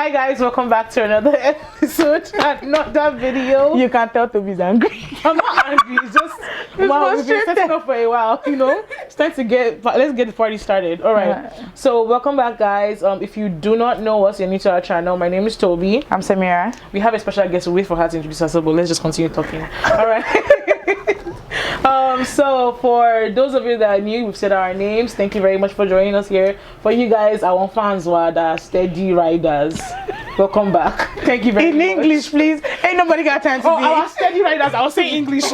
Hi guys, welcome back to another episode, another video. You can't tell Toby's angry. I'm not angry, it's just wow, we've been setting up for a while, you know. It's time to let's get the party started. Alright. So welcome back guys. If you do not know us, you're new to our channel. My name is Toby. I'm Samira. We have a special guest. We'll wait for her to introduce herself, but let's just continue talking. Alright. So for those of you that are new, we've said our names. Thank you very much for joining us here. For you guys, our fans who are the steady riders, welcome back. Thank you very much. In English, please. Ain't nobody got time to be. Our steady riders. I was saying English.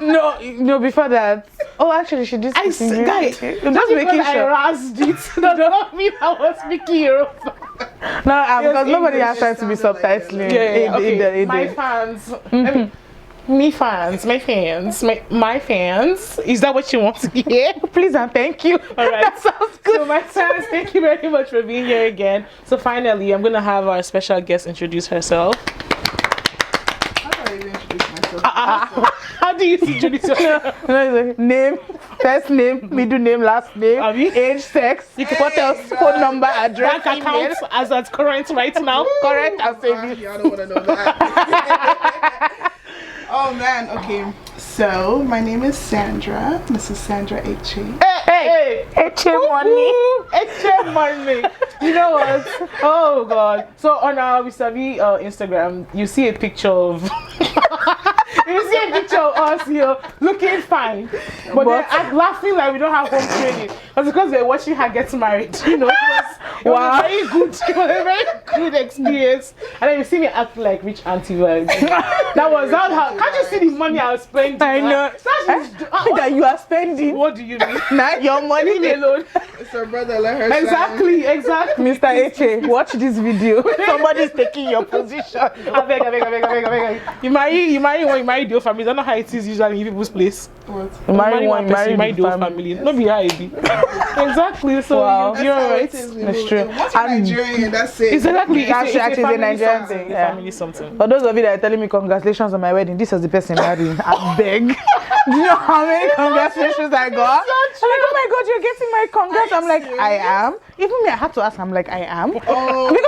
No, before that. Oh, actually, she did speak English. Guys, just making sure. I rasped it. That don't mean I was speaking Europe. No, because nobody has time to be subtitling. Okay. My fans. My fans. Is that what you want to hear? Please and thank you. All right. That sounds good. So my fans, thank you very much for being here again. So finally, I'm gonna have our special guest introduce herself. How do I even introduce myself? How do you introduce yourself? Name, first name, middle name, last name, age, sex, what else, phone number, address, Bank account as at current right now. Correct, I'll say it. Y'all don't want to know that. Oh man, okay. So my name is Sandra, Mrs. Sandra Eche. Hey, Eche Moneyyyy. Eche Moneyyyy. You know what? Oh god. So on our WeSaBi Instagram, you see a picture of us here looking fine, but then I'm laughing like we don't have home training. It's because we're watching her get married. You know, it was a very good. It was a very good experience. And then you see me acting like rich auntie vibes. That was how. Can't you see the money I was spending? I know. That you are spending. What do you mean? Not your money alone. It's her brother, let her Exactly. Mr. Eche, watch this video. Somebody's taking your position. I beg. You marry the whole family. I don't know how it is usually in people's place. What? You marry one, person, you marry the whole family. family. Not be how it be. Exactly. So wow. you're right. That's true. Once you're Nigerian, that's it. Exactly. That's actually the Nigerian thing. Yeah. Family something. For those of you that are telling me congratulations on my wedding, this is the person marrying. I beg. Do you know how many congratulations I got? I'm like, oh my god, you're getting my congrats. I'm like, I am. Even me, I had to ask. I'm like, I am. Oh, because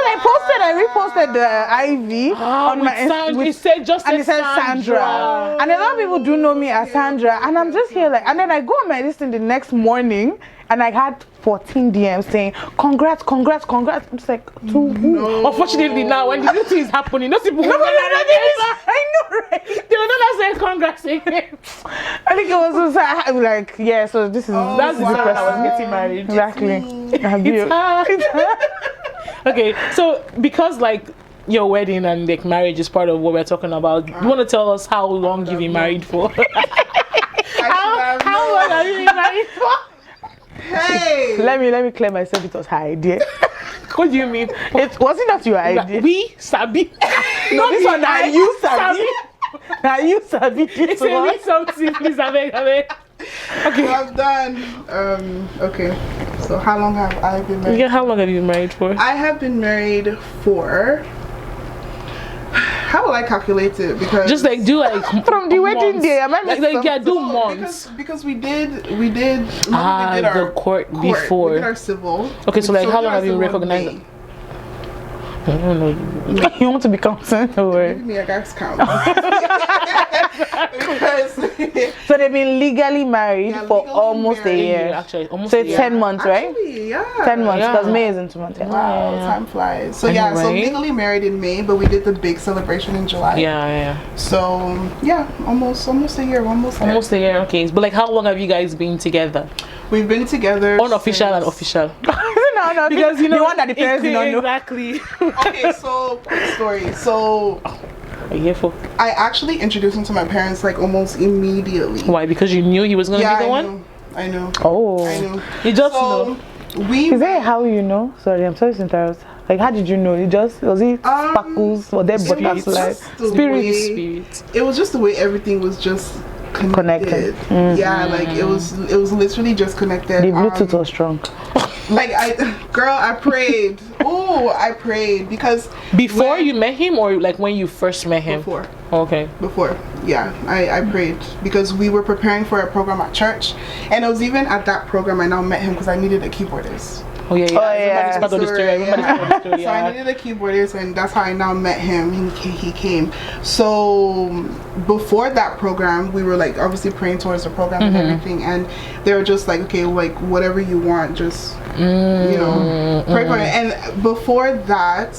I reposted the IV on my Instagram. It said just and it said Sandra. And a lot of people do know me as Sandra. And I'm just here like, and then I go on my list in the next morning, and I had 14 DMs saying, congrats. I'm just like, to who? No. Unfortunately, now when the new thing is happening, those people. I know, right? They were not saying congrats again. I think it was like, yeah. So this is that's the person I was getting married. Exactly. Okay, so because like your wedding and like marriage is part of what we're talking about, you want to tell us how long you've been married for? How long have you been married for? Hey! Let me clear myself. It was her idea. What do you mean? It wasn't not your idea. WeSaBi. No, this one now you sabi. Now you sabi. It's a something, please. I beg. Okay. Well, I've done. Okay. So how long have I been married? Yeah, how long have you been married for? I have been married for. How will I calculate it? Because just like do like from the wedding day. Am I do months because we did our court before. We did our civil. Okay, so like how long have you been recognized? I don't know. You want to be counting? Or me a guy's count. So they've been legally married for almost a year. Actually, almost. So it's 10 months, right? Actually, yeah. 10 months because May is in 2 months. Wow, time flies. So yeah, so legally married in May, but we did the big celebration in July. Yeah. So yeah, almost a year, almost a year. Okay, but like how long have you guys been together? We've been together unofficial and official. No, because you know the one that the parents don't know. Exactly. Okay, so quick story. So I actually introduced him to my parents like almost immediately. Be because you knew he was gonna be the one? I know. Oh. I know. You just know. Is that how you know? Sorry, I'm sorry to interrupt. Like, how did you know? Was it sparkles or their butterfly? Spirit. It was just the way everything was just connected. Yeah, like it was literally just connected. The Bluetooth was strong. Like I prayed. I prayed because before you met him or like when you first met him? Before. Okay. Before. Yeah, I prayed because we were preparing for a program at church, and it was even at that program I now met him because I needed a keyboardist. Oh yeah. Everybody's part of the story. Everybody's part of the story. So I needed a keyboardist, and that's how I now met him. He came. So before that program, we were like obviously praying towards the program and everything, and they were just like, okay, like whatever you want, just you know, pray for it. And before that,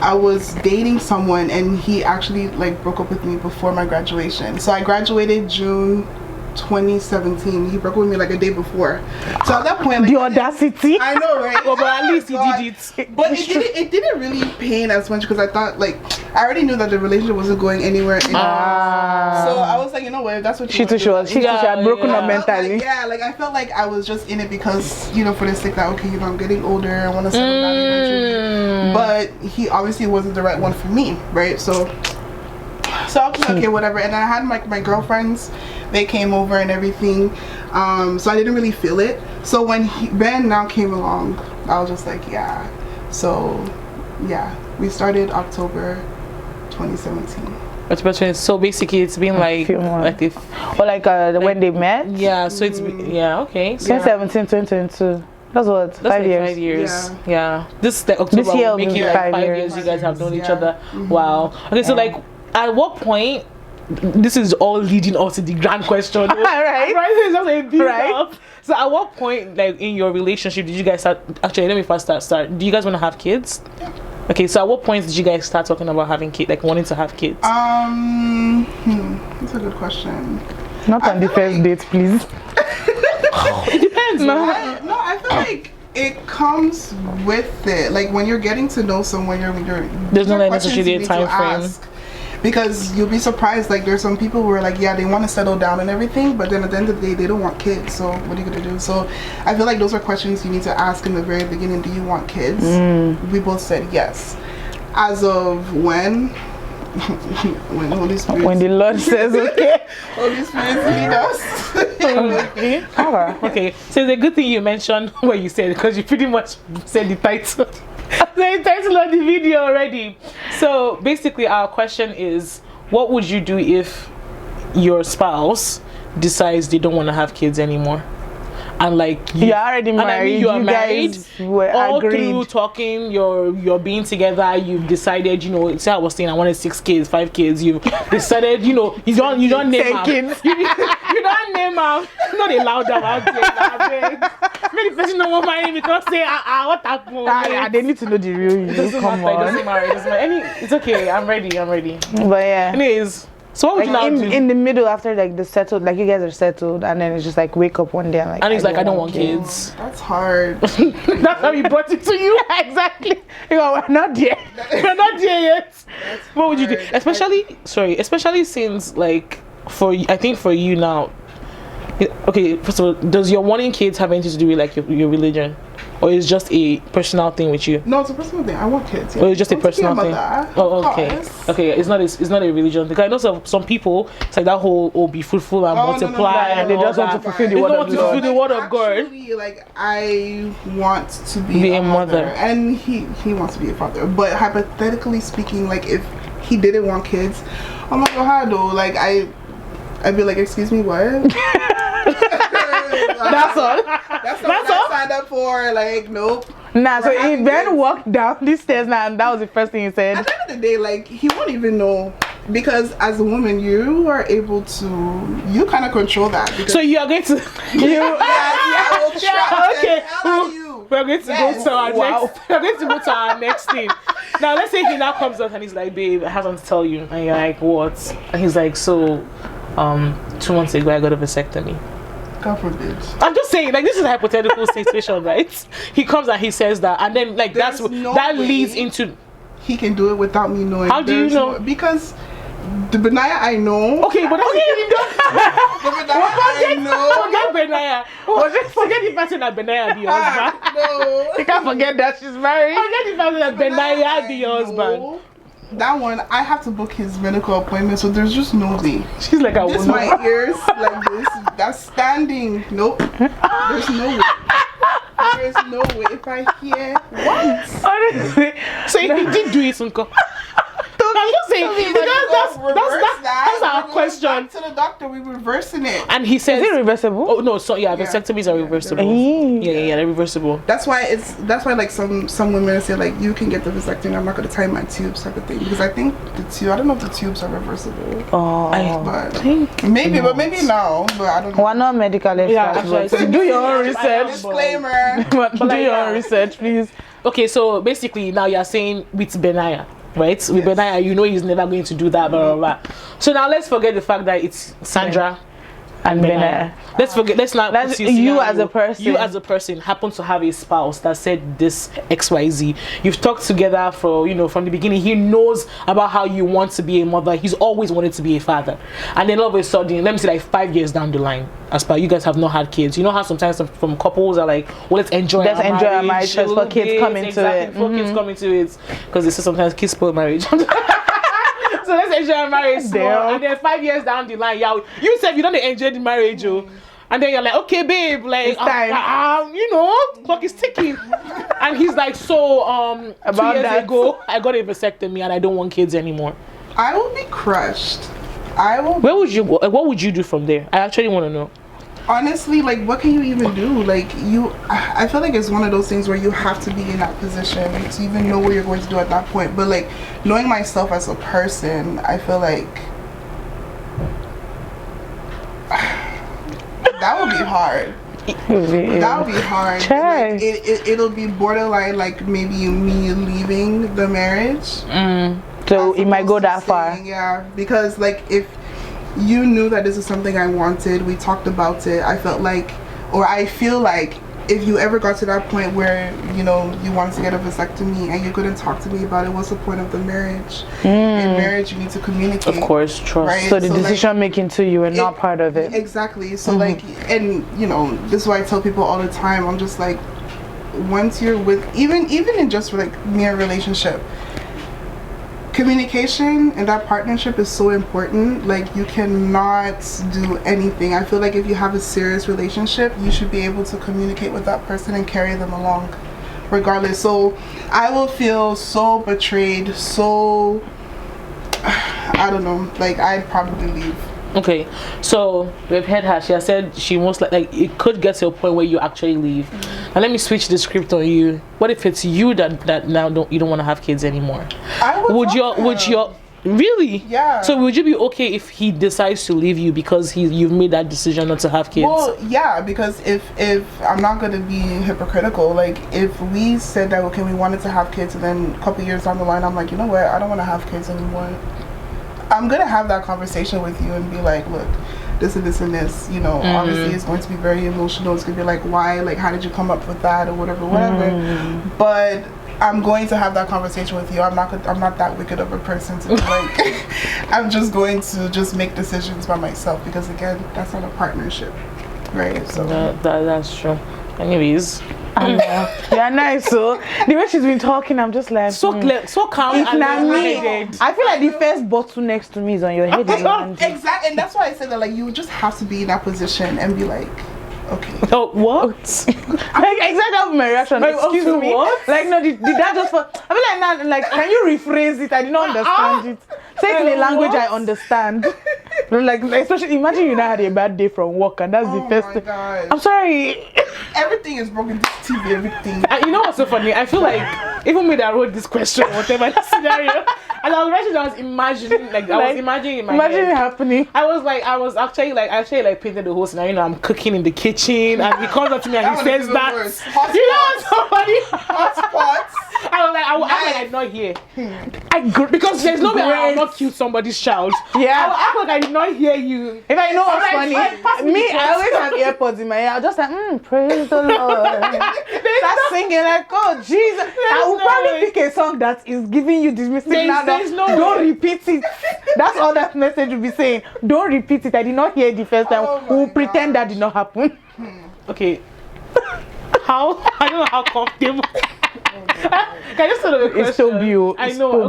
I was dating someone, and he actually like broke up with me before my graduation. So I graduated June 2017. He broke up with me like a day before. So at that point, like, the audacity. I know, right? Well, but at least he did it. But it didn't really pain as much because I thought like I already knew that the relationship wasn't going anywhere. So I was like, you know what? If that's what you she had broken up mentally. Like I felt like I was just in it because you know for the sake that okay, you know I'm getting older, I want to settle down eventually. But he obviously wasn't the right one for me, right? So I was like, okay, whatever. And I had my girlfriends. They came over and everything, so I didn't really feel it. So when Ben now came along, I was just like, yeah. So yeah, we started October 2017. So basically, it's been like if when they met. Yeah. So it's okay. So 2017, 2022. That's 5 years. 5 years. Yeah. This October this year will make it like 5 years. You guys have known each other. Wow. Okay. So like, at what point? This is all leading us to the grand question. Right? It's just a build up. So at what point, like in your relationship, did you guys start? Actually, let me first start. Do you guys want to have kids? Yeah. Okay. So at what point did you guys start talking about having kids, like wanting to have kids? That's a good question. Not on the first date, please. It depends. I feel like it comes with it. Like when you're getting to know someone, there's no necessarily a time frame. Because you'll be surprised, like there's some people who are like, yeah, they want to settle down and everything, but then at the end of the day, they don't want kids. So what are you gonna do? So I feel like those are questions you need to ask in the very beginning. Do you want kids? We both said yes. As of when Holy Spirit, when the Lord says okay, Holy Spirit lead us. Okay. So the good thing you mentioned what you said, because you pretty much said the title. The title of the video already. So basically our question is, what would you do if your spouse decides they don't want to have kids anymore? And like you're already married, and I mean you are married, all agreed. through talking, you're being together, you've decided, you know, say I was saying I wanted 6 kids, 5 kids, you've decided, you know, you don't name them. You don't name them. Not a loud out there. Many person don't want my name because say what happened. They need to know the real you. It doesn't matter. It's okay, I'm ready. But yeah. Anyways, so what would you now do? In the middle, after like the settled, like you guys are settled, and then it's just like wake up one day and like. And he's like, I don't want kids. That's hard. That's how he brought it to you. Exactly. You know, we're not there. We're not there yet. What would you do? Especially since like I think for you now. Okay, first of all, does your wanting kids have anything to do with like your religion, or is just a personal thing with you? No, it's a personal thing. I want kids. Yeah. Or it's just a personal thing. Oh, okay. Course. Okay, it's not a religion. Because I know some people, it's like that whole be fruitful and multiply, and they just want to fulfill the word of God. Actually, like I want to be a mother, and he wants to be a father. But hypothetically speaking, like if he didn't want kids, I'm like, oh, how though? Like I'd be like, excuse me, what? That's all. That's all I signed up for. Like, nope. Nah, so he then walked down these stairs now, and that was the first thing he said. At the end of the day, like, he won't even know. Because as a woman, you are able to, you kind of control that. So you are going to, okay. We're going to go to our next. We're going to go to our next thing. Now, let's say he now comes up and he's like, "Babe, I have something to tell you." And you're like, "What?" And he's like, "So, 2 months ago, I got a vasectomy." God forbid. I'm just saying, like, this is a hypothetical situation, right? He comes and he says that, and then like that leads into. He can do it without me knowing. How do you know? Because the Benaya I know. Okay, but that's forget Benaya. Forget the person that Benaya be husband. No. You can't forget that she's married. Forget the person that Benaya be husband. That one, I have to book his medical appointment, so there's just no way. She's like, I will my ears like this. That's standing. Nope. There's no way. There's no way. If I hear what? Honestly, so he did do it, Uncle. I'm just saying, that's our question. question. To the doctor, we reversing it. And he says, is it reversible? oh no, so yeah, vasectomies are reversible. They're reversible. That's why like some women say like you can get the vasectomy. I'm not gonna tie my tubes type of thing because I think I don't know if the tubes are reversible. But maybe no. But I don't know. We're not medical experts. Actually, do your own research. Disclaimer. Do your own research, please. Okay, so basically now you're saying with Benaya, right? Yes. With Benaya, you know he's never going to do that, blah, blah, blah. So now let's forget the fact that it's Sandra and Benaya. Let's not That's you as a person. You as a person happen to have a spouse that said this XYZ. You've talked together for, from the beginning. He knows about how you want to be a mother. He's always wanted to be a father. And then all of a sudden, let me say like 5 years down the line, as per you guys have not had kids. You know how sometimes from couples are like, well, let's enjoy our marriage for kids come into it. Before kids come into it. Because they say sometimes kids spoil marriage. So let's enjoy our marriage and then 5 years down the line, you said you don't enjoy the marriage, and then you're like, okay, babe, like it's time. Clock is ticking. And he's like, so about 2 years ago, I got a vasectomy and I don't want kids anymore. I will be crushed. What would you do from there? I actually want to know. Honestly, like, what can you even do? Like, I feel like it's one of those things where you have to be in that position to even know what you're going to do at that point. But like, knowing myself as a person, I feel like that would be hard. That would be hard. Like, it'll be borderline, like maybe me leaving the marriage. So it might go that far. Yeah, because like if you knew that this is something I wanted, we talked about it, I feel like if you ever got to that point where you wanted to get a vasectomy and you couldn't talk to me about it, what's the point of the marriage? In marriage you need to communicate, of course, trust, right? So the decision making to you and not part of it. Exactly. So like, and this is why I tell people all the time, I'm just like, once you're with even in just like mere relationship, communication and that partnership is so important. Like, you cannot do anything. I feel like if you have a serious relationship, you should be able to communicate with that person and carry them along regardless. So I will feel so betrayed, so I don't know, like I'd probably leave. Okay, so we've heard her. She has said she most like it could get to a point where you actually leave. And let me switch the script on you. What if it's you that now you don't want to have kids anymore? Would your really? Yeah. So would you be okay if he decides to leave you because you've made that decision not to have kids? Well, yeah, because if I'm not gonna be hypocritical, like if we said that okay, we wanted to have kids, and then a couple years down the line, I'm like, you know what, I don't want to have kids anymore. I'm gonna have that conversation with you and be like, look, this and this and this, obviously it's going to be very emotional. It's gonna be like, why, like, how did you come up with that, or whatever. But I'm going to have that conversation with you. I'm not that wicked of a person to be like I'm just going to just make decisions by myself, because again, that's not a partnership, right? So that's true. Anyways, yeah, nice. So the way she's been talking, I'm just like so calm. It's not me. I feel like the first bottle next to me is on your head. Exactly, and that's why I said that, like, you just have to be in that position and be like, okay. Oh, what? Like, exactly my reaction. Like, excuse me. What? Like, no, did that just for? I feel like now, like, can you rephrase it? I did not understand it. Say it in a language I understand. Like, especially imagine you now had a bad day from work and that's the first thing. I'm sorry. Everything is broken. This TV, everything. You know what's so funny? I feel like even me that wrote this question, whatever the scenario, and I was imagining, like, I was imagining in my head. Imagine it happening. I was actually painted the whole scenario. I'm cooking in the kitchen, and he comes up to me and he says that. You know what's so funny? Hotspots. I was like, I'm not here. Because there's no way I will not kill somebody's child. Yeah. I will act like I did not hear you. If I know what's funny, I always have AirPods in my ear. I'll just like, praise the Lord. Start singing like, oh Jesus. I will probably pick a song that is giving you this message now. Don't repeat it. That's all that message will be saying. Don't repeat it. I did not hear it the first time. We'll pretend that did not happen. Okay. How? I don't know how comfortable. Can you sort of a question? It's so beautiful. I know.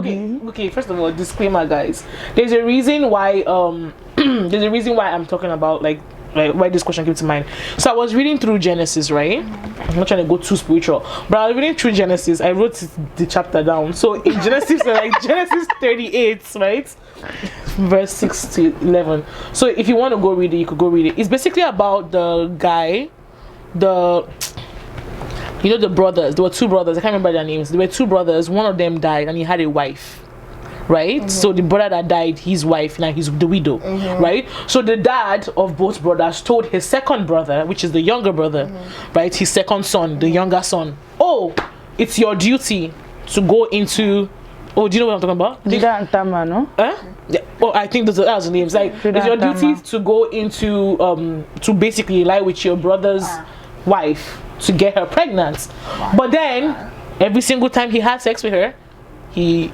Okay. First of all, disclaimer, guys. There's a reason why I'm talking about like why this question came to mind. So I was reading through Genesis, right? I'm not trying to go too spiritual, but I was reading through Genesis. I wrote the chapter down. So in Genesis, Genesis 38, right? Verse 6 to 11. So if you want to go read it, you could go read it. It's basically about the guy, the brothers. There were 2 brothers. I can't remember their names. There were 2 brothers. One of them died, and he had a wife. Right, so the brother that died, his wife, now he's the widow, right? So the dad of both brothers told his second brother, which is the younger brother, right, his second son, the younger son, oh, it's your duty to go into, oh, do you know what I'm talking about? Judah and Tamar, no? Yeah. Oh, I think those are the names. Like, it's your duty to go into to basically lie with your brother's wife to get her pregnant. But then every single time he had sex with her, he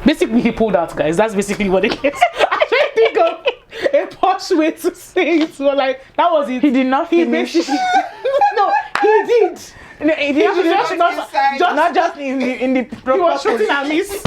basically he pulled out, guys. That's basically what it is. I can't think of a posh way to say it. So like that was it. He did not finish. No, he did. No, he did not just in the he was shooting at miss.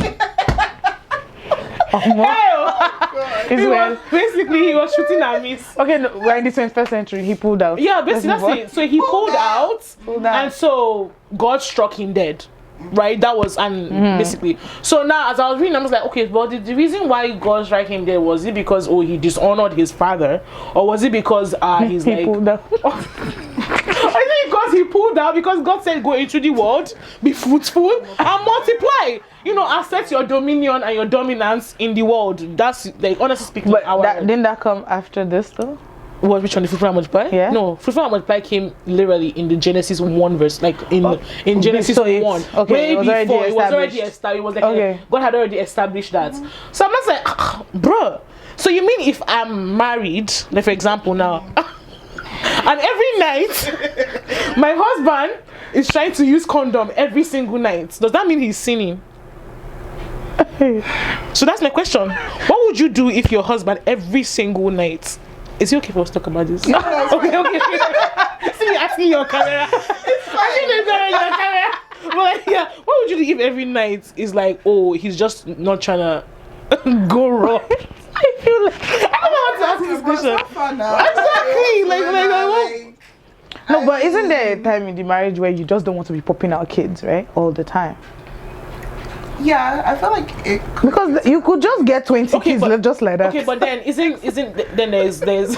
Basically he was shooting at miss. Okay, no, we're in the 21st century. He pulled out. Yeah, basically that's it. So he pulled out, and so God struck him dead. Right, that was basically. So now, as I was reading, I was like, okay, but the reason why God struck him there, was it because he dishonored his father, or was it because he's he pulled out? I think because he pulled out, because God said, go into the world, be fruitful and multiply. Assert your dominion and your dominance in the world. That's like, honestly speaking. But didn't that come after this though? Which one, the fruitful and multiply? Yeah. No, fruitful and multiply came literally in the Genesis 1 verse, like in Genesis 1. Okay, it was already established. It was like God had already established that. So I'm just like, bruh. So you mean if I'm married, like for example now, and every night my husband is trying to use condom every single night, does that mean he's sinning? So that's my question. What would you do if your husband every single night? Is it okay for us to talk about this? Okay. See me asking your camera. It's fine. Your camera. But yeah, what would you do if every night is like, oh, he's just not trying to go wrong? I feel like I don't know how to ask this question. Exactly. Like. No, but isn't there a time in the marriage where you just don't want to be popping out kids, right? All the time. Yeah, I feel like it could. Because you could just get 20 kids just like that. Okay, but then isn't then there's because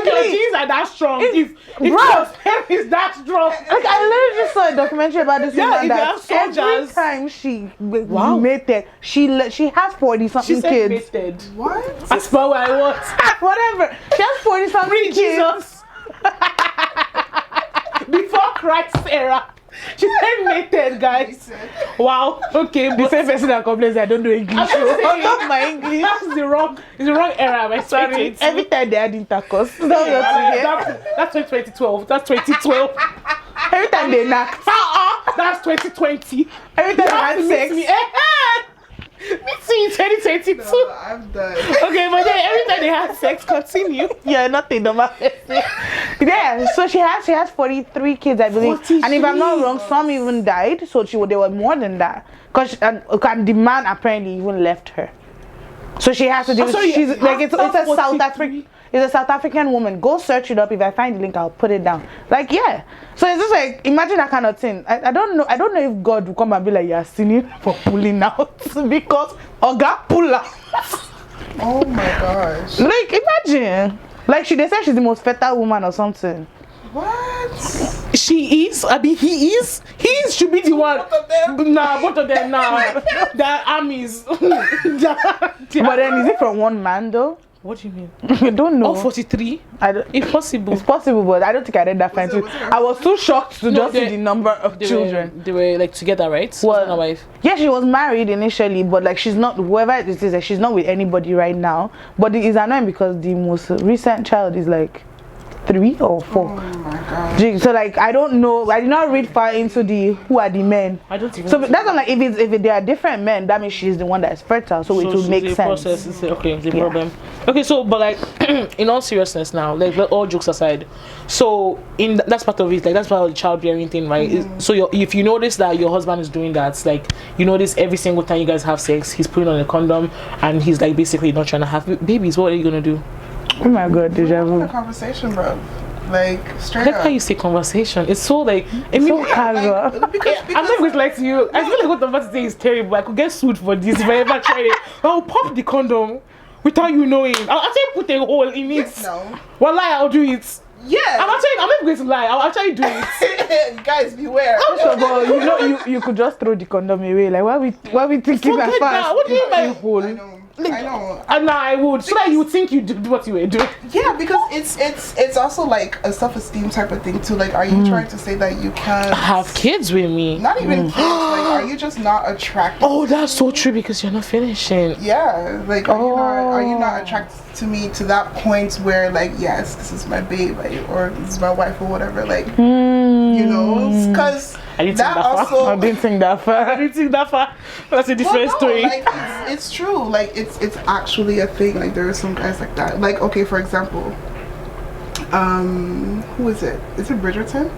your genes are that strong. If your sperm is that strong. Like I literally just saw a documentary about this woman that every time she mated, she has 40 something kids. Mated. What? That's what I want. Whatever. She has 40 something kids. Before Christ's era. She said mated, guys. Wow. Okay. The same person that complains I don't do English. I love my English. That's the wrong era. I'm sorry. Every time they had intercourse. That's 2012. That's 2012. Every time they knocked. That's 2020. Every time they had sex. Me too in 2022. No, I'm done. Okay, but then every time they had sex, continue. Yeah, nothing. Yeah, so she has 43 kids, I believe. 43. And if I'm not wrong, some even died. So they were more than that. Because the man apparently even left her. So she has to do. She's like it's a South African. It's a South African woman. Go search it up. If I find the link, I'll put it down. Like, yeah. So it's just like, imagine that kind of thing. I don't know if God will come and be like, you're sinning for pulling out. Because Oga pull out. Oh my gosh. Like, imagine. Like, they say she's the most fertile woman or something. What? She is? I mean, he is? He should be the one. Both of them? Nah, both of them, nah. They're armies. But then, is it from one man, though? What do you mean? I don't know. All 43? Impossible. It's possible, but I don't think I read that fine too. I was too shocked to just see the number of children. They were like together, right? Husband and wife. Yeah, she was married initially, but like she's not, whoever it is, like, she's not with anybody right now. But it is annoying because the most recent child is like 3 or 4. Oh my god. So like I don't know. I did not read far into who are the men. I don't even. So that's not like if they are different men, that means she's the one that is fertile. So it will make sense. Process is okay. The problem. Okay, so but like in all seriousness now, like all jokes aside, so that's part of it. Like that's part of the childbearing thing, right? Mm-hmm. So if you notice that your husband is doing that, like you notice every single time you guys have sex, he's putting on a condom and he's like basically not trying to have babies. What are you gonna do? Oh my god, deja What a vu. conversation, bro. Like I straight like up. how you say conversation. It's so like I mean, So casual. because I'm not going to lie to you. I feel like what I'm about to say is terrible. I could get sued for this if I ever tried it. I'll pop the condom without you knowing. I'll actually put a hole in it. no. Wallah, I'll do it. Yeah. I'm not going to lie. I'll actually do it. Guys, beware. First of all, you know you could just throw the condom away. Like why we thinking that Forget fast? that. What do you mean by I hole? know. I know. And now I would. So that you would think you did what you were doing. Yeah, because it's also like a self-esteem type of thing too. Like, are you trying to say that you can't Have kids with me. Not even kids. Like, are you just not attracted? Oh, that's so true because you're not finishing. Yeah, like are you not attracted to me to that point where like yes, this is my babe, like, or this is my wife or whatever, like you know, because I didn't that think that far. also I didn't think that I far. didn't think that far. That's a different story. Like it's true. Like it's actually a thing. Like there are some guys like that. Like okay, for example, who is it? Is it Bridgerton?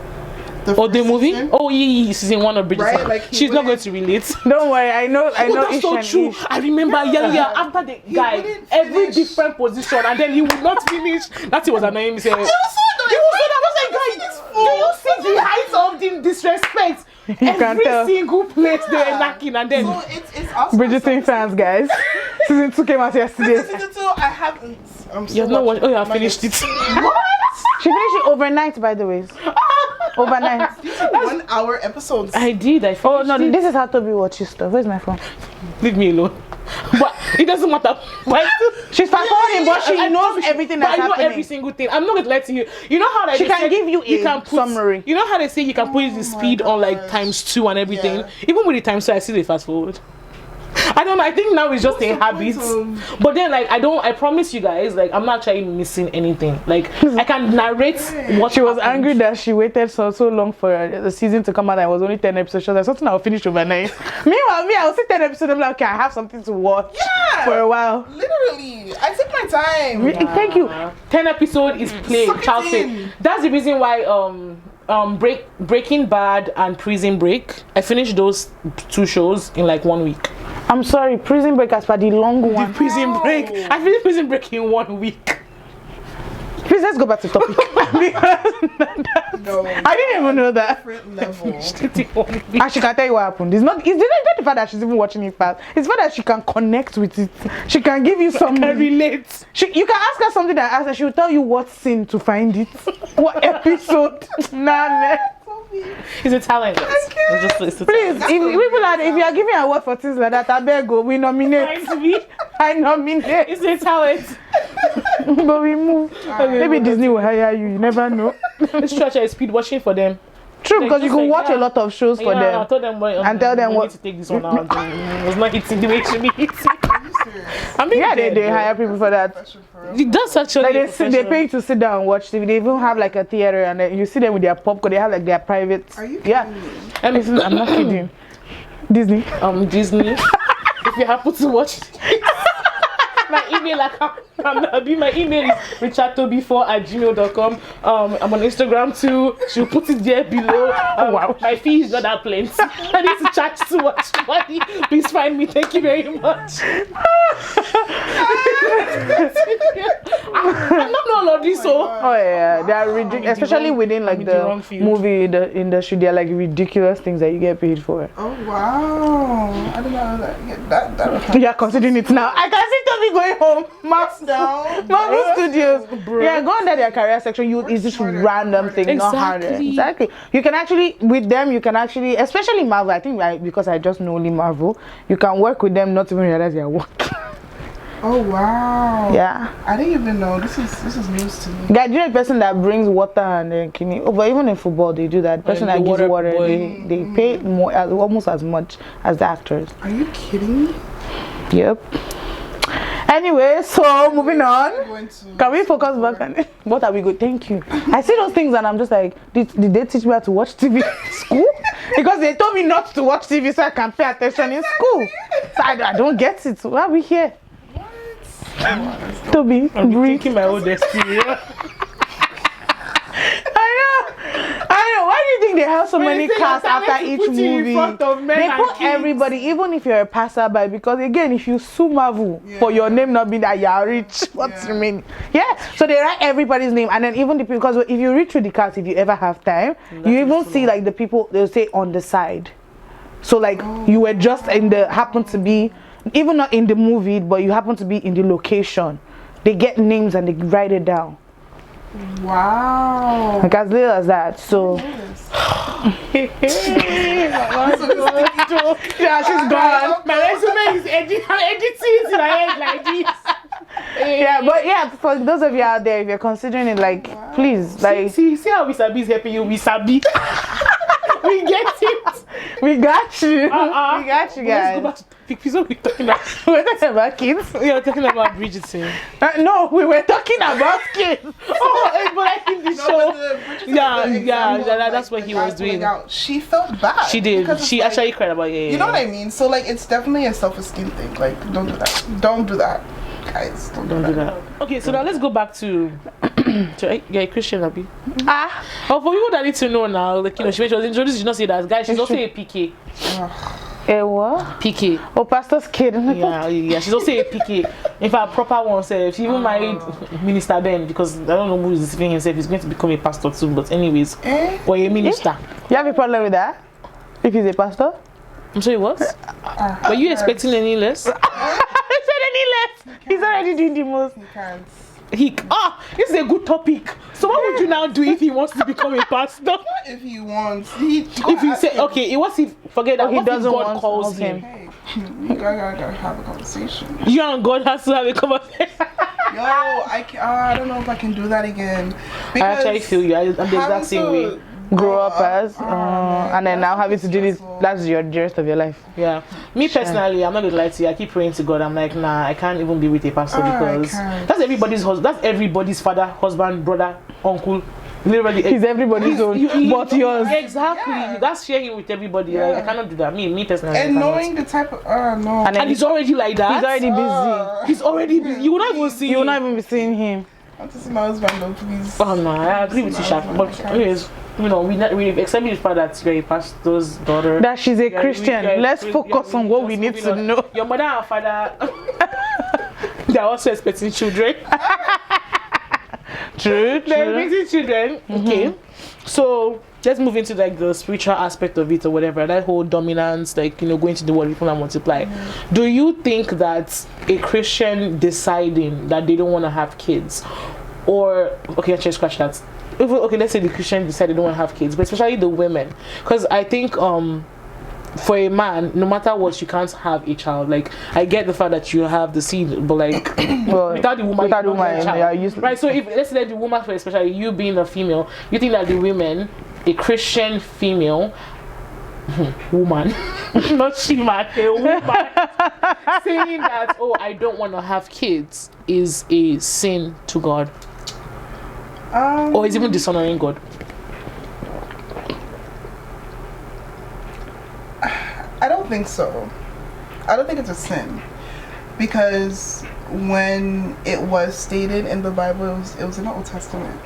The first movie? season? Oh yeah, season 1 of Bridgerton. Right, like he She's not going wouldn't- to relate. Don't worry, I know Oh, that's Ish so and true. Ish. I remember, yeah. After the He guy, wouldn't every finish. different position, and then he would not finish. That it was annoying me. Saying, It was so annoying. I was like, guy, do you see the height of the disrespect? can Every tell. single place they were knocking, and then So it's also Bridgerton fans, guys. Season 2 came out yesterday. Season 2, I haven't. I'm still you've not watched. watching Oh, you have finished it. What? She finished it overnight, by the way. Overnight. 1 hour episodes. I did. I Oh finished no, it. this is how Toby watches stuff. Where's my phone? Leave me alone. But it doesn't matter. But She's fast forwarding, but she I knows promise you, everything but that's I know happening. every single thing. I'm not gonna lie to you. You know how like She they can said give you a summary. You know how they say you can put the speed on like gosh. ×2 and everything. Yeah. Even with the ×2, I see the fast forward. I don't know. I think now it's just a habit. But then like I promise you guys, like I'm not actually missing anything. Like I can narrate what She was happened. angry that she waited so long for the season to come out and it was only 10 episodes. She was like, something I'll finish overnight. Meanwhile, me, I'll see 10 episodes. I'm like, okay, I have something to watch for a while. Literally, I took my time. Thank you. 10 episode is play. Suck it Child play. in. That's the reason why Breaking Bad and Prison Break, I finished those 2 shows in like 1 week. I'm sorry, Prison Break as per the long one. Prison Break. I finished Prison Break in 1 week. Please, let's go back to topic. Because No, I didn't even know that. different level. And she can tell you what happened. It's not the fact that she's even watching it fast. It's the fact that she can connect with it. She can give you some. I relate. You can ask her something that I asked her. She will tell you what scene to find it. What episode. Nah, man. It's a talent. It's a Please, if you are giving a word for things like that, I beg go. We nominate. talent. I nominate. It's a talent. But we move. Maybe Disney will hire you. You never know. It's true. I speed watching for them. True, Like, because you just can like, watch a lot of shows for I them. told them what, And tell them we what- need to take this one out. It's not hitting the way it should be hitting. I mean, Yeah, they hire people for that. That's actually Like they pay you to sit down and watch TV. They even have like a theater and then you see them with their popcorn. They have like their private. Are you Yeah. kidding me? I'm not kidding. Disney. Disney. If you happen to watch my email account, my email is richardtoby4@gmail.com. I'm on Instagram too. She'll put it there below. Wow. My fee is not that plenty. I need to charge too much money. Please find me. Thank you very much. I'm not all of this, so. Oh yeah, they are ridiculous. Especially within like I'm in the wrong the field. movie industry, they're like ridiculous things that you get paid for. Oh wow! I didn't know that. Yeah, that Yeah, considering it now. I can see Toby going home. Max down. Marvel Studios. Yeah, go under their career section. It's just random thing, not harder. Exactly. Exactly. You can actually with them. You can actually, especially Marvel. I think because I just know only Marvel. You can work with them, not even realize you're working. Oh wow! Yeah. I didn't even know. This is news to me. Guy, do you know the person that brings water and then kidney? Oh, but even in football, they do that. The person the that gives water water, boy. they pay more, almost as much as the actors. Are you kidding me? Yep. Anyway, so moving on. I'm going to. Can we focus back on what are we good? Thank you. I see those things and I'm just like, did they teach me how to watch TV in school? Because they told me not to watch TV so I can pay attention in school. So I don't get it. Why are we here? Toby, I'm breathe. thinking my own destiny. I know. Why do you think they have so many casts after each movie? They put everybody, even if you're a passerby, because again, if you sue Marvel for your name not being that you're rich, what's remaining? Yeah, so they write everybody's name, and then even the people, because if you read through the cast, if you ever have time, you even see like the people they'll say on the side. So like you were just in the happen to be, even not in the movie, but you happen to be in the location. They get names and they write it down. Wow. Like as little as that. So yeah, she's gone. My resume is editing in my head like this. Yeah, but yeah, for those of you out there, if you're considering it, like please, like see how WeSaBi is helping you. WeSaBi. We get it. We got you. We got you guys. Let's go back to pick we're talking about. We're talking about kids. We are talking about Bridgerton. No, we were talking about kids. Oh, but I think the show. That's what he was doing. She felt bad. She did. She actually cried about it. You know what I mean? So like, it's definitely a self-esteem thing. Like, don't do that. Don't do that, guys. Don't do that. Okay, so now let's go back to. You're a Christian, Abby. Oh, for people that need to know now, like she was introduced. You not say that, guys. She's also a PK. A what? PK. Oh, pastor's kid. Yeah. She's also a PK. In fact, proper one. She even married Minister Ben because I don't know who is deceiving himself. He's going to become a pastor too. But anyways, or a minister. You have a problem with that? If he's a pastor? I'm sorry, what? Were you expecting any less? I said any less. He's already doing the most. He can't. This is a good topic. So what would you now do if he wants to become a pastor? If he wants, if you say okay, what if forget that? He doesn't God want calls him. Hey, you gotta have a conversation. You and God has to have a conversation. Yo, I don't know if I can do that again. I actually feel you. I'm the exact same way. Grow up as and then now having to do this, that's the rest of your life. Yeah, me personally, I'm not gonna lie to you, I keep praying to God. I'm like, nah, I can't even be with a pastor because that's everybody's father, husband, brother, uncle. Literally, he's everybody's own, but yours. Exactly, that's sharing with everybody. Like, I cannot do that. Me personally, and knowing the type of no, and he's already like that. He's already busy. He's already busy. You will not even see. You will not even be seeing him. I want to see my husband though, please. Oh no, I agree with you, Shaq. But anyways, we accept the fact that you're a pastor's daughter. That she's a Christian. Let's focus on what we need to know. Your mother and father, they're also expecting children. True. They're expecting children. Okay, so let's move into like the spiritual aspect of it or whatever. That whole dominance, like going to the world, people and multiply. Do you think that a Christian deciding that they don't want to have kids, or okay, let's just scratch that. Okay, let's say the Christian decide they don't want to have kids, but especially the women, because I think for a man, no matter what, you can't have a child. Like, I get the fact that you have the seed, but like without the woman, right? So if let's say that the woman, especially you being a female, you think that the women, a Christian female woman, not she man, a woman, saying that I don't want to have kids is a sin to God. Or is even dishonoring God? I don't think so. I don't think it's a sin, because when it was stated in the Bible, it was in the Old Testament.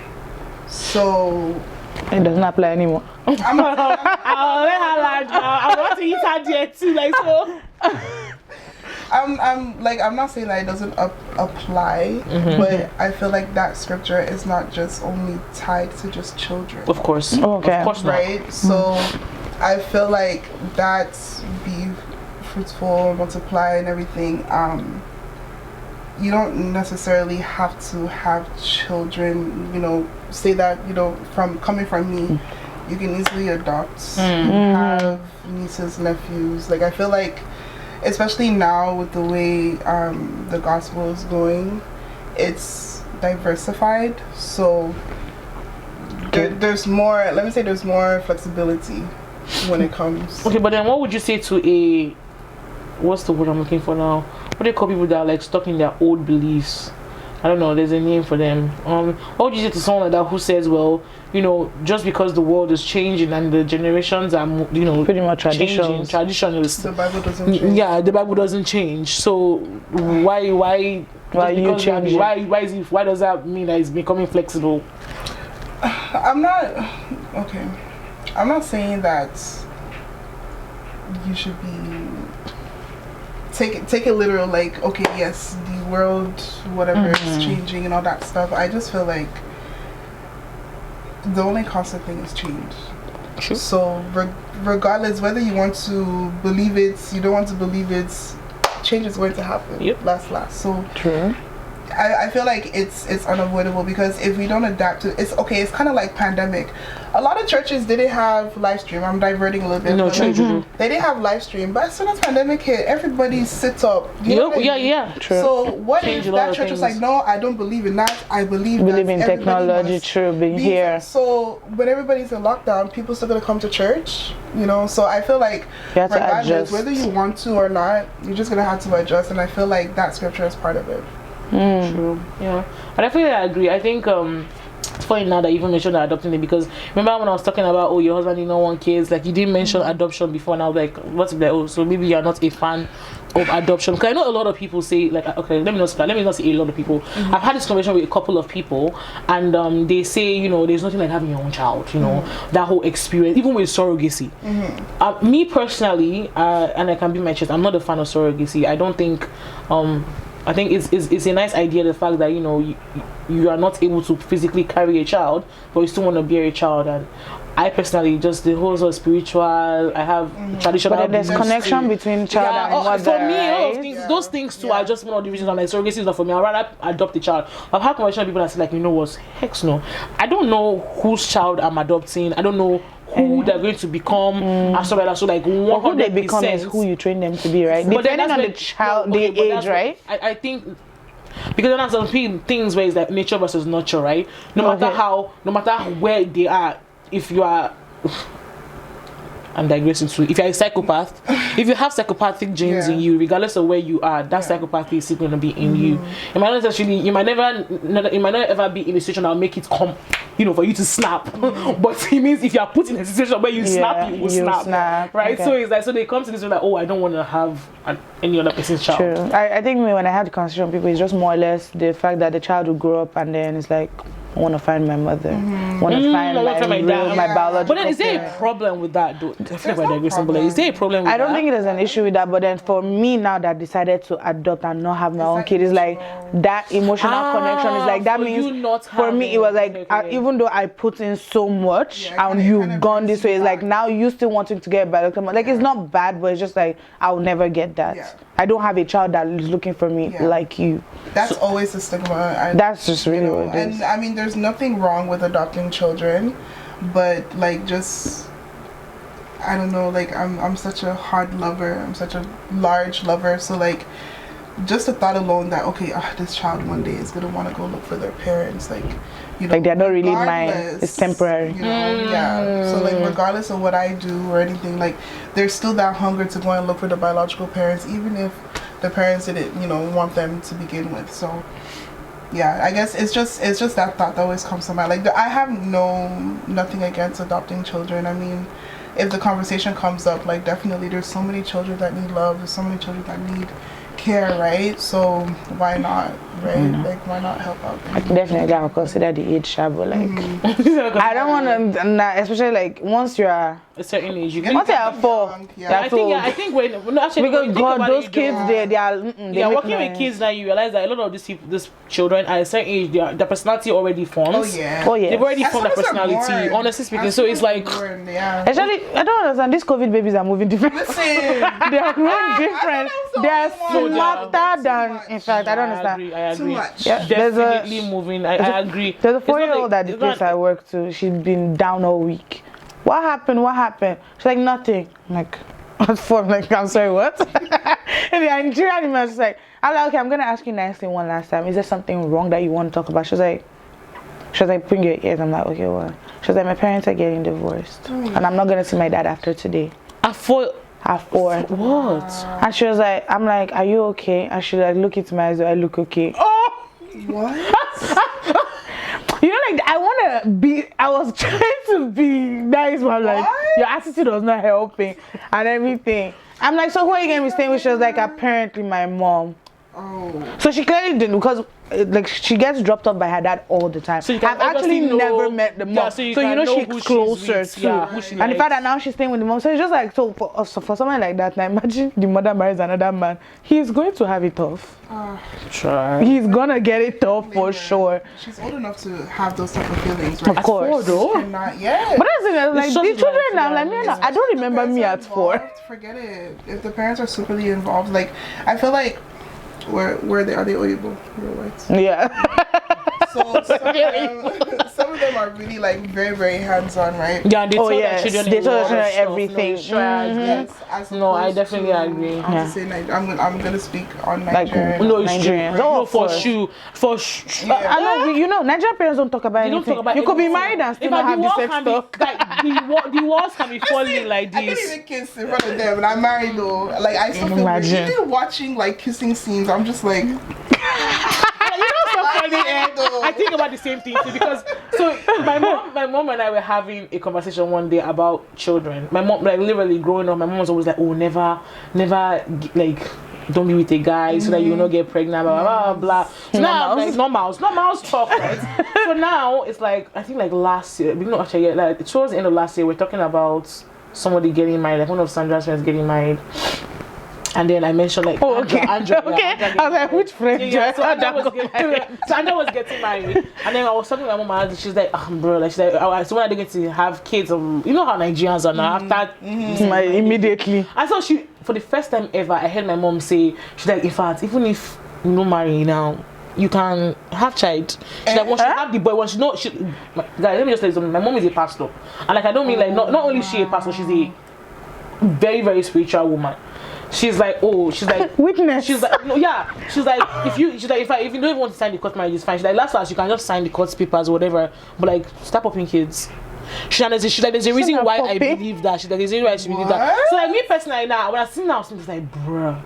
So it doesn't apply anymore. I'm about to eat her there too, like so. I'm not saying that it doesn't apply, but I feel like that scripture is not just only tied to just children. Of course. Okay. Of course not. Right? So I feel like that's be fruitful, multiply and everything. You don't necessarily have to have children, say that, from coming from me, you can easily adopt, have nieces, nephews. Like, I feel like, especially now with the way the gospel is going, it's diversified, so there's more, let me say there's more flexibility when it comes. Okay, but then what would you say to what's the word I'm looking for now? What do they call people that are like stuck in their old beliefs? I don't know, there's a name for them. What would you say to someone like that who says, well, just because the world is changing and the generations are, pretty much traditionalists. The Bible doesn't change. Yeah, the Bible doesn't change. So why you changing? Why does that mean that it's becoming flexible? I'm not okay. I'm not saying that you should be take it literal, like, okay, yes, the world, whatever, is changing and all that stuff. I just feel like the only constant thing is change. True. So regardless whether you want to believe it, you don't want to believe it, change is going to happen. Yep. Last. So True. I feel like it's unavoidable, because if we don't adapt to it's kind of like pandemic. A lot of churches didn't have live stream. I'm diverting a little bit. No, but true. they didn't have live stream, but as soon as pandemic hit, everybody sits up. You know what I mean? Yeah. True. So what Change if a lot that of church was things. like, no, I don't believe in that. I believe in everybody technology, must true, being be here. So when everybody's in lockdown, people still gonna come to church, you know. So I feel like You have to regardless, adjust. whether you want to or not, you're just gonna have to adjust. And I feel like that scripture is part of it. True. Yeah. I definitely agree. I think it's funny now that you even mentioned adopting it, because remember when I was talking about, oh, your husband did not want kids, like you didn't mention adoption before, and I was like, what's if like, oh, so maybe you're not a fan of adoption? Because I know a lot of people say, like, okay, let me not say a lot of people. I've had this conversation with a couple of people, and they say, you know, there's nothing like having your own child, you know, that whole experience, even with surrogacy. Me personally, and I can be my chest, I'm not a fan of surrogacy. I don't think I think it's a nice idea, the fact that, you know, you are not able to physically carry a child, but you still want to bear a child. And I personally, just the whole sort of spiritual, I have traditional. But then there's beliefs connection too. between child and mother, for me, all of right? things, those things too are just one of the reasons I'm like, surrogacy is not for me. I'd rather adopt a child. I've had conversations with people that say, like, you know what, heck no, I don't know whose child I'm adopting. I don't know who they're going to become, and so like, so like 100%. Who they become is who you train them to be, right? But then Depending on that's the child, the age, right? I think, because then there's some things where it's like nature versus nurture, right? No matter where they are, if you are, I'm digressing too. If you're a psychopath, if you have psychopathic genes in you, regardless of where you are, that psychopathy is still going to be in you. It might not actually, you might not ever be in a situation that will make it come, you know, for you to snap. But it means if you are put in a situation where you snap, you will snap. Right? Okay. So it's like, so they come to this way like, oh, I don't want to have any other person's child. True. I think when I had the conversation with people, it's just more or less the fact that the child will grow up and then it's like, I want to find my mother. Want to find my biological. But then is there a problem with that, though? Definitely by digressing, but like, is there a problem with that? I don't think there's an issue with that, but then for me now that I decided to adopt and not have my own kid, it's like that emotional connection is like, that means for me it was like, even though I put in so much and you've gone this way, it's like now you still wanting to get biological. Like it's not bad, but it's just like I'll never get that. I don't have a child that is looking for me like you. That's always the stigma. That's just really what it is. And I mean, there's nothing wrong with adopting children, but like just, I don't know, like I'm such a hard lover. I'm such a large lover. So like, just the thought alone that, okay, this child one day is gonna want to go look for their parents, like, you know, like they're not really mine, it's temporary, you know. So like, regardless of what I do or anything, like there's still that hunger to go and look for the biological parents, even if the parents didn't, you know, want them to begin with. So yeah, I guess it's just that thought that always comes to mind. Like I have nothing against adopting children. I mean, if the conversation comes up, like definitely there's so many children that need love, there's so many children that need care, right? So why not, right? Like why not help out them? Definitely I'll consider the age, but like I don't want to, especially like once you're a certain age, once you're 4, I think when actually, because when God, those kids they are working with kids now, you realize that a lot of these children at a certain age, their personality already forms. They've already formed their personality, honestly speaking. So it's like, actually I don't understand, these COVID babies are moving different. They are growing different. They are smarter than, in fact, I don't understand. I agree. Too much. Yeah, definitely moving. I agree. There's a 4-year-old at the place I work to. She's been down all week. What happened? She's like, nothing. I'm like, what for? I'm like, I'm sorry, what? And the Nigerian man was like, I'm like, okay, I'm gonna ask you nicely one last time. Is there something wrong that you want to talk about? She was like, bring your ears. I'm like, okay, what? She was like, my parents are getting divorced, and I'm not gonna see my dad after today. At 4. What? And she was like, I'm like, are you okay? And she like, look into my eyes. Do I look okay? Oh, what? You know, like I was trying to be nice, but I'm like, your attitude was not helping and everything. I'm like, so who are you gonna be staying with? She was like, apparently my mom. Oh. So she clearly didn't, because like she gets dropped off by her dad all the time. So you can I've actually obviously know- never met the mom, Yeah, so so you you can know know she's who she's closer with, to. yeah, who she And the likes. fact that now she's staying with the mom, so it's just like, so for someone like that, now imagine the mother marries another man, he's going to have it tough. Try. He's gonna get it tough for sure. She's old enough to have those type of feelings, right? Of course. Four, though. And not yet. But that's it, like It's the just children like, now, like me, I don't remember me at 4. Forget it. If the parents are superly involved, like I feel like where are they Oyibo? Real whites. Yeah. So some of them are really like very, very hands-on, right? Yeah, they Oh, tell yes. their children They a tell lot their of children stuff. everything. No, sure, I agree. Yes, as No, I opposed definitely to- agree. I'm just saying, like, I'm gonna speak on Like, Nigeria. No, it's Nigerians. true. Oh, No, of for course. sure. For sure. Yeah. I know, you know, Nigerian parents don't talk about They don't anything. talk about You could be anything. married and still In not fact, have the walls sex can be- stuff. like, the walls can be falling like I can't this. even kiss in front of them, and I'm married though. Like I still feel weird. Imagine. Even watching like kissing scenes, I'm just like, You know so funny, I think about the same thing too, because so my mom and I were having a conversation one day about children. My mom, like literally growing up, my mom was always like, oh, never like don't be with a guy so that you will not get pregnant, blah blah blah. So now I'm like, not mouse talk, right? So now it's like, I think like last year, we not actually, like towards the end of last year, we're talking about somebody getting married, like one of Sandra's friends getting married. And then I mentioned like, Oh, okay. Andrea, Okay. Andrea I was like, which friend? yeah, so Andrea was getting married, and then I was talking to my mom, and she's like, bro, like she's like, oh, so when are they going to have kids? You know how Nigerians are now after Immediately. I thought she, for the first time ever, I heard my mom say, she's like, in fact, even if you don't marry now, you can have child. She's like, once you have the boy, once you know, guys, let me just tell you something. My mom is a pastor, and like I don't mean like not only is she a pastor, she's a very, very spiritual woman. She's like, oh, she's like Witness. She's like, no, yeah. She's like, if you don't even want to sign the court marriage, it's fine. She's like, last you can just sign the court papers or whatever, but like, stop popping kids. She's like, there's a reason why I believe that. She's like, there's a reason why she believes that. So like me personally now, when I see now, I'm just like, bruh,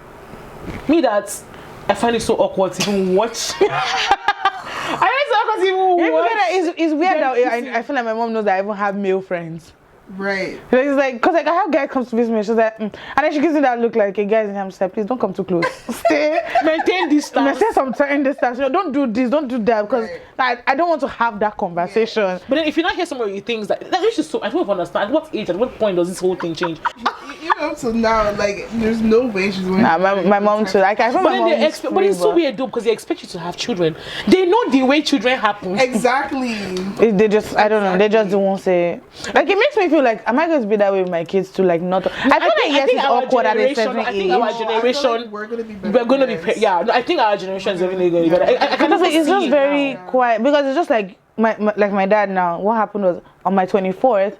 me that I find it so awkward to even watch. I find it so awkward to even watch. It's weird that I feel like my mom knows that I even have male friends. right. It's like, cause like I have guy comes to visit me, she's like, and then she gives me that look like a guy's in I'm just like, please don't come too close. Stay, Maintain distance. maintain some certain distance. You know, don't do this, don't do that, because Right. I don't want to have that conversation. But then if you not hear somebody who thinks that is just so, I don't understand at what age, at what point does this whole thing change? Even up till now, like there's no way she's going. Nah, my mom too. Like I feel But my then mom. but it's so weird though, because they expect you to have children. They know the way children happen. Exactly. They just, I don't know, they just don't say. Like it makes me feel like, am I going to be that way with my kids too? Like not. I feel like yes, it's awkward at a certain I think age. our I feel generation, like we're gonna be better. we're gonna be parents. yeah. No, I think our generation is definitely going to be better. I can Because also it's see just it very now. quiet. Because it's just like my dad now. What happened was on my 24th.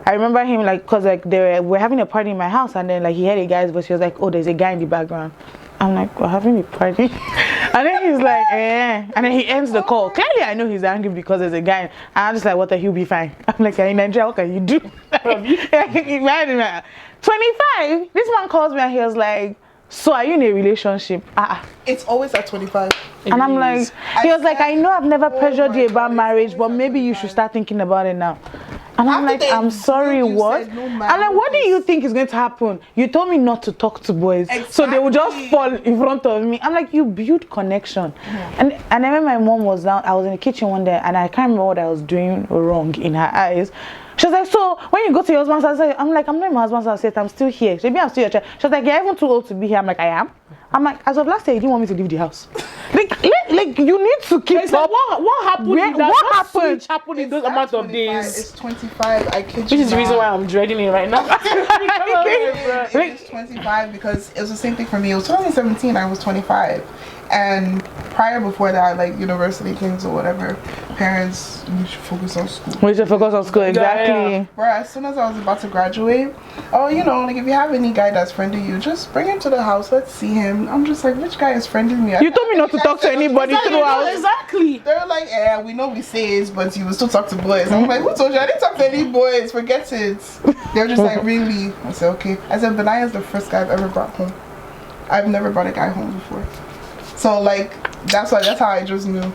I remember him like, cause like we're having a party in my house, and then like he heard a guy's voice. He was like, "Oh, there's a guy in the background." I'm like, "We're having a party," and then he's like, "Eh," and then he ends the call. Clearly, I know he's angry because there's a guy. And I'm just like, "What the? He'll be fine." I'm like, "In Nigeria, what can you do?" 25. This man calls me and he was like, "So are you in a relationship?" It's always at 25. And I'm like, he was like, "I know I've never pressured my you about God, marriage, it's but always maybe you should start thinking about it now." And I'm After like, they "I'm sorry, you what?" said no I'm matter like, "What do what you think is going to happen? You told me not to talk to boys, so they will just Exactly. fall in front of me." I'm like, "You build connection." And then when my mom was down, I was in the kitchen one day, and I can't remember what I was doing wrong in her eyes. She was like, "So when you go to your husband's house," I'm like, "I'm not in my husband's house yet. I'm still here. Maybe I'm still your child." She was like, "You're even too old to be here." I'm like, "I am." I'm like, "As of last year, you didn't want me to leave the house. like you need to keep It's up." like, what happened? Where- in that? what happened? switch happened in It's those at amount of 25. days? It's 25. I kid Which you is the reason not. why I'm dreading it right now. It was 25 because it was the same thing for me. It was 2017. I was 25, and before that, like university things or whatever, parents, you should focus on school. We should focus on school, exactly. yeah. Where as soon as I was about to graduate, oh, you know, like if you have any guy that's friending you, just bring him to the house. Let's see him. I'm just like, which guy is friending me? You told me not to talk to anybody throughout. Exactly. They're like, yeah, we know we say it, but you will still talk to boys. I'm like, who told you? I didn't talk to any boys. Forget it. They're just like, really? I said, okay. I said, Benaya's the first guy I've ever brought home. I've never brought a guy home before. So like, that's how I just knew.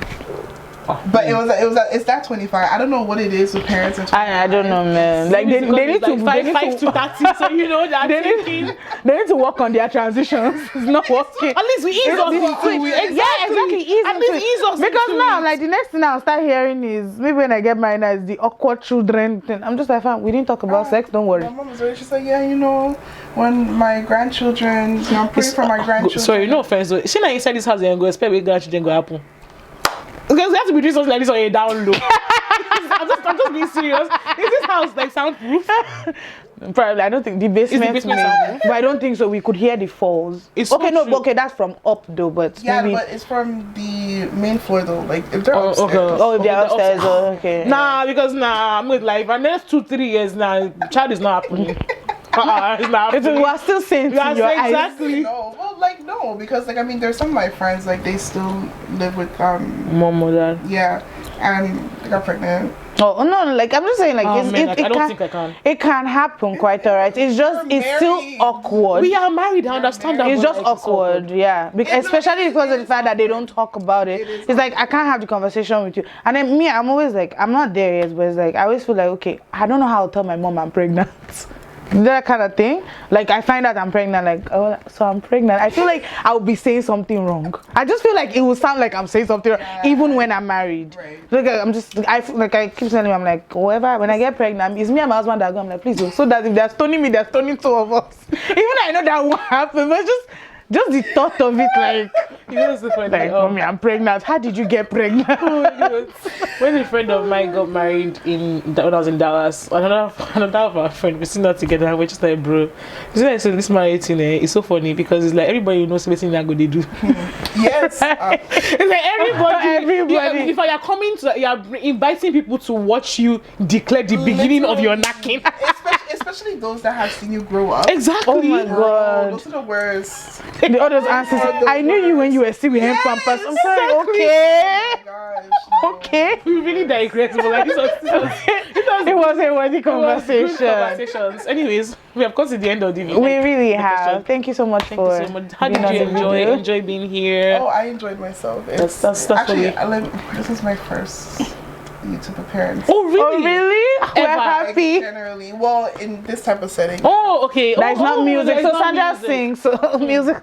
But it's that 25. I don't know what it is with parents and I don't know, man. Like they need to like 5 to 30, so you know that they need to work on their transitions. It's not working. At least we ease us into it. Yeah, exactly. Ease us because now, like the next thing I'll start hearing is maybe when I get married now is the awkward children thing. I'm just like, fam, we didn't talk about sex. Don't worry. My mom was always just like, yeah, you know, when my grandchildren, you know, I'm praying for my grandchildren. Sorry, no offense. So, she not inside this house and go expect with grandchildren go happen. Because we have to be doing something like this on a down low. I'm just being serious. Is this house like soundproof? Probably. I don't think the basement soundproof? but I don't think so. We could hear the falls. It's okay, so no, okay, that's from up though, but yeah, maybe. but it's from the main floor though. Like if they're upstairs. Okay. Oh, if they're upstairs, okay. Nah, because I'm with like for the next 2-3 years now, child is not happening. It's not happening. We are still saying to your eyes. Exactly. No, well, like no, because like I mean, there's some of my friends like they still live with Mom or dad. yeah, and they got pregnant. Oh no, like I'm just saying, like Oh, man, it I don't can, think I can. It can happen quite alright. It's just it's still married. awkward. We are married. I understand that. It's but, just like, awkward, yeah. Especially because of the fact that they don't talk about it. It's like I can't have the conversation with you. And then me, I'm always like, I'm not there yet, but it's like I always feel like, okay, I don't know how to tell my mom I'm pregnant. That kind of thing. Like I find out I'm pregnant, like, oh, so I'm pregnant. I feel like I would be saying something wrong. I just feel like it will sound like I'm saying something wrong, even when I'm married. Right. Like I keep telling you, I'm like, whoever, when I get pregnant, it's me and my husband that go. I'm like, please, so that if they're stoning me, they're stoning two of us. Even I know that won't happen, but just the thought of it, like, you know, it's funny. like, mommy, I'm pregnant. How did you get pregnant? Oh my God. When a friend of mine got married when I was in Dallas, another of our friend, we seen that together and we're just like, bro, so this marriage thing, it's so funny because it's like everybody knows everything that go they do. Yes. It's like everybody. If you're coming to, you're inviting people to watch you declare the beginning of your knacking. Especially those that have seen you grow up. Exactly. Oh my God. Those are the worst. The others answers, I knew you when you were still with him, Pampas. I'm sorry, exactly. okay. Gosh, no. Okay. We really digress, but like It was a worthy conversation. Conversations. Anyways, we have come to the end of the video. We really have. Thank you so much Thank you so much. How did you enjoy being here? Oh, I enjoyed myself. That's Actually, really... this is my first YouTube appearance. Oh really? Oh really? We're happy. Like, generally, well, in this type of setting. Oh okay. That's not music. that's So not Sandra music. sings. So music.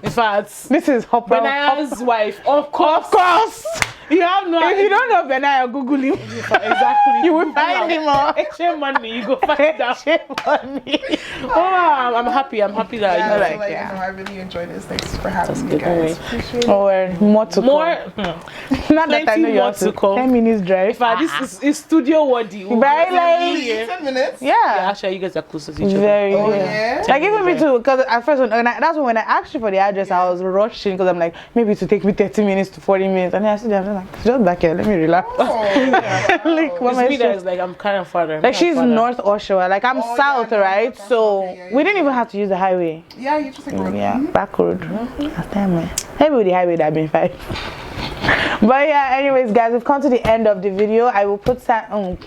In fact, This is Hopper. Benaya's wife. Of course. Of course. You have no If idea. you don't know Benaya, Google him. Exactly. You will find him on Eche Moneyyyy, you go find out. Eche Moneyyyy. Oh, I'm happy. I'm happy that Yeah, you so, like, like, yeah. you know, I really enjoyed this. Thanks for having me, good, guys. don't Appreciate it. Oh, well, more to more. come. Not that I plenty know you more have to to come. 10 minutes drive. In fact, this is studio worthy. Very like, Yeah. 10 minutes? Yeah, yeah. actually, you guys are closer to each other. Very Oh, good. yeah? Like even me too, because at first that's when I asked you for the address, I was rushing because I'm like, maybe to take me 30 minutes to 40 minutes, and then I said, I'm like, just back here, let me relax. Oh, yeah. Like, what It's am I me saying? that is like, I'm kind of farther. Like she's North Oshawa, like I'm Oh, south, yeah, no, right? that's So okay, yeah, we yeah. didn't even have to use the highway. Yeah, you just like road. Yeah, back road. Last time, man. Maybe with the highway that been fine. But yeah, anyways, guys, we've come to the end of the video. I will put Sandra's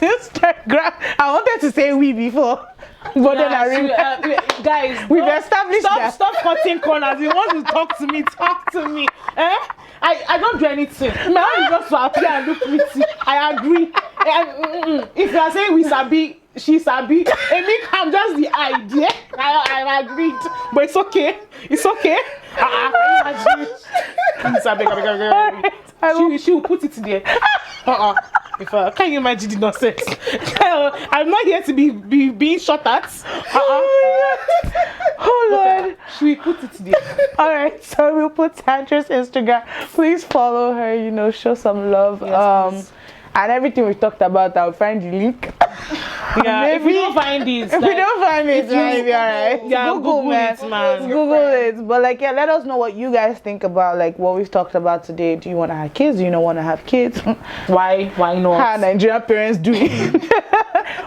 Instagram. I wanted to say we before. But then I really guys, we've established that. Stop cutting corners. You want to talk to me? Talk to me. Eh? I don't do anything. My own is just to appear and look pretty. I agree. If you are saying WeSaBi, she sabi. I'm just the idea. I agreed, but it's okay. It's okay. She will put it there. If can you imagine the nonsense? I'm not here to be being shot at. Oh Lord. She will put it there. Alright, so we'll put Sandra's Instagram. Please follow her, you know, show some love. Yes, and everything we talked about, I'll find the link. Yeah, Maybe, if we don't find this, if we don't find it, if you- maybe alright. Yeah, Google man. it, man. Google it. But like, yeah, let us know what you guys think about like what we've talked about today. Do you want to have kids? Do you not want to have kids? Why not? How Nigerian parents do it.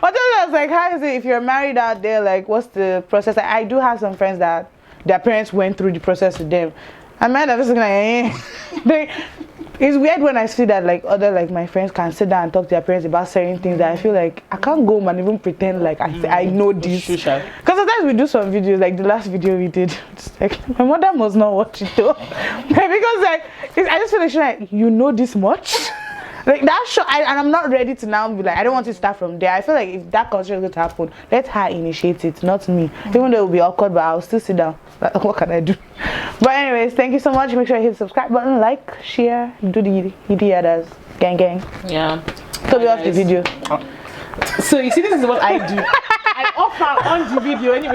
Or tell us like, how is it if you're married out there? Like, what's the process? I do have some friends that their parents went through the process with them. I'm mad at just like, it's weird when I see that like other like my friends can sit down and talk to their parents about certain things that I feel like I can't go home and even pretend like I know this. Because sometimes sometimes we do some videos, like the last video we did. It's like my mother must not watch it though, because like I just feel like you know this much. Like that show, and I'm not ready to now be like, I don't want to start from there. I feel like if that culture is going to happen, let her initiate it, not me. Even though it will be awkward, but I'll still sit down. Like, what can I do? But anyways, thank you so much. Make sure you hit the subscribe button, like, share, do the others. Gang gang. Yeah. So we off the video. So you see, this is what I do. I offer on the video anyway.